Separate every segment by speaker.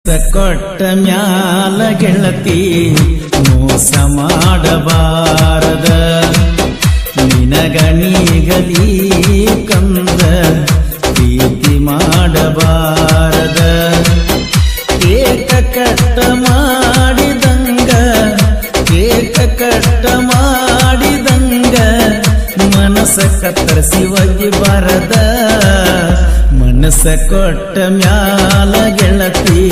Speaker 1: ಕೊಟ್ಟ ಮ್ಯಾಲ ಗೆಳತಿ ಮೋಸ ಮಾಡಬಾರದ ನಿನಗನಿಗಲಿ ಕಂದ ಪ್ರೀತಿ ಮಾಡಬಾರದ ಕೇಕ ಕಟ್ಟ ಮಾಡಿದಂಗ ಕೇಕ ಕಟ್ಟ ಮಾಡಿದಂಗ ಮನಸ ಕತ್ತರಿಸಿ ಒಗಿ ಬರದ ಮನಸ ಕೊಟ್ಟ ಮ್ಯಾಲ ಗೆಳತಿ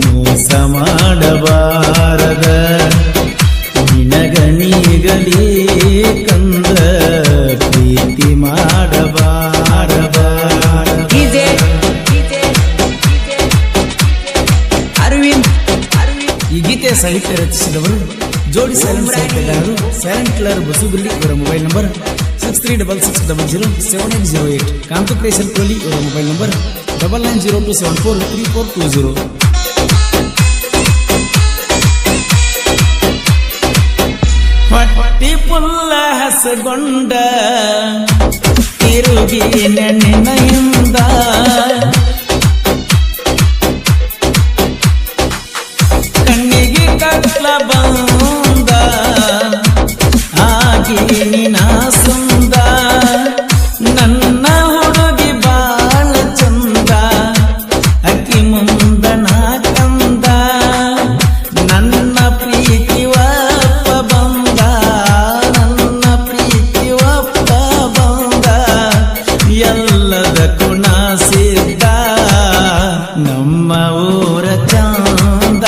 Speaker 1: ಮೋಸ ಮಾಡಬಾರದ ನಿನಗನಿಗಲಿ ಕಂದ ಪ್ರೀತಿ ಮಾಡಬಾರದ ಈ ಗೀತೆಯ ಸಾಹಿತ್ಯ ರಚಿಸಿದವರು ಜೋಡಿ ಸೈಲೆಂಟ್ ಸಾಹಿತ್ಯಗಾರರು ಸೈಲೆಂಟ್ ಕಿಲ್ಲರ್ ಬಸುಗುಲ್ಲಿ ಇವರ ಮೊಬೈಲ್ ನಂಬರ್ 6366007808 ಕಾಂತು ಕ್ರೇಷನ್ ಕೋಲಿ ಇವರ ಮೊಬೈಲ್ ನಂಬರ್ 9902743420. ಹೊಟ್ಟಿ ಪುಲ್ಲ ಹಸಗೊಂಡ ತಿರುಗಿ ನೆನೆಯಿಂದ ಕಣ್ಣಿಗೆ ಕಟ್ಲ ಬಂದ ಆಗಿ ನಿನ ಸುಂದ ನನ್ನ ಹುಡುಗಿ ಬಾಳ ಚಂದ ಅಕ್ಕಿ ಮುಂದನ ಕಂದ ನನ್ನ ಪ್ರೀತಿ ಒಪ್ಪ ಬಂದ ನನ್ನ ಪ್ರೀತಿ ಒಪ್ಪ ಬಂದ ಎಲ್ಲದಕ್ಕೂ ನಾ ಸಿದ್ಧ ನಮ್ಮ ಊರ ಚಂದ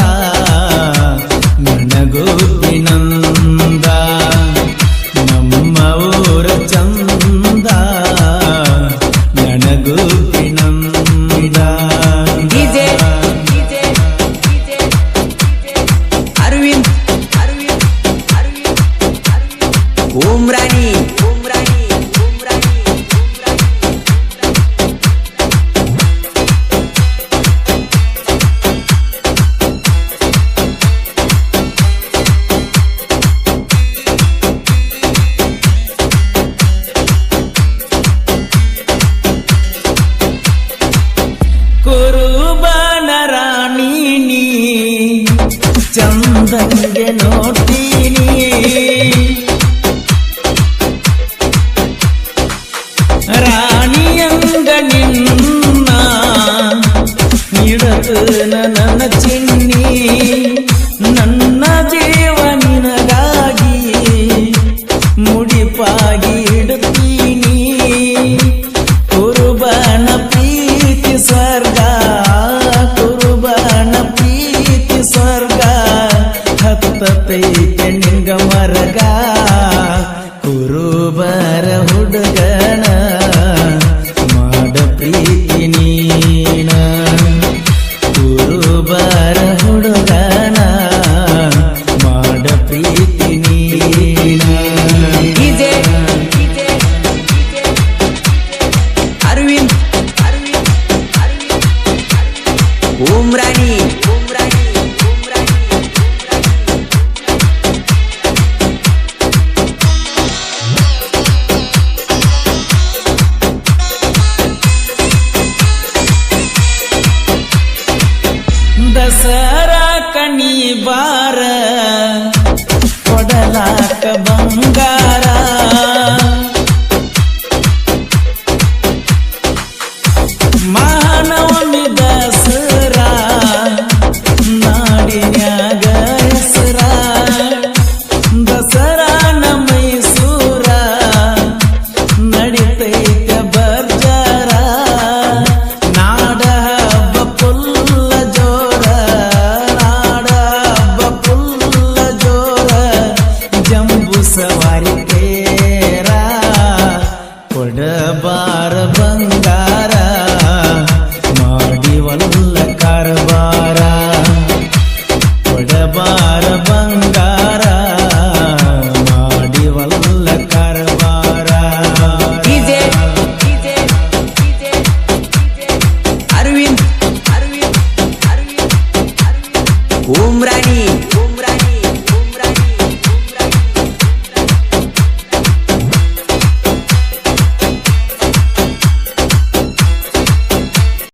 Speaker 1: ನನಗೋಪಿನಂದ ನಮ್ಮ ಊರ ಚಂದ ನನಗೋಪಿನಂದ
Speaker 2: ಅರವಿಂದ್ ಉಮ್ರಾನಿ
Speaker 1: ಕುರುಬನ ರಾಣಿ ನೀ ಚಂದಂಗೆ ನೋಡ್ತೀನಿ ರಾಣಿಯಂಗ ನಿನ್ನ ಹಿಡದು ನನ್ನ ಚಿನ್ನಿ ನನ್ನ ಜೀವ ನಿನಗಾಗಿ ಮುಡಿಪಾಗಿ ಇಡುತ್ತೀನಿ ಕುರುಬನ ಪ್ರೀತಿ ಸ್ವರ್ಗ ಕುರುಬನ ಪ್ರೀತಿ ಸ್ವರ್ಗ ಹತ್ತತೈತೆ ನಿಂಗ ಮರಗ ಕುರುಬರ ಹುಡುಗನ ಮಾಡ ಪ್ರೀತಿ ನೀನ ಕುರುಬರ ಹುಡುಗನ ಮಾಡ ಪ್ರೀತಿ ನೀನ
Speaker 2: ಅರವಿಂದ್ ಉಮ್ರಾನಿ
Speaker 1: ದಸರಾ ಕಣಿ ಬಾರ ಕೊಡಲಾಕ ಬಂಗಾರ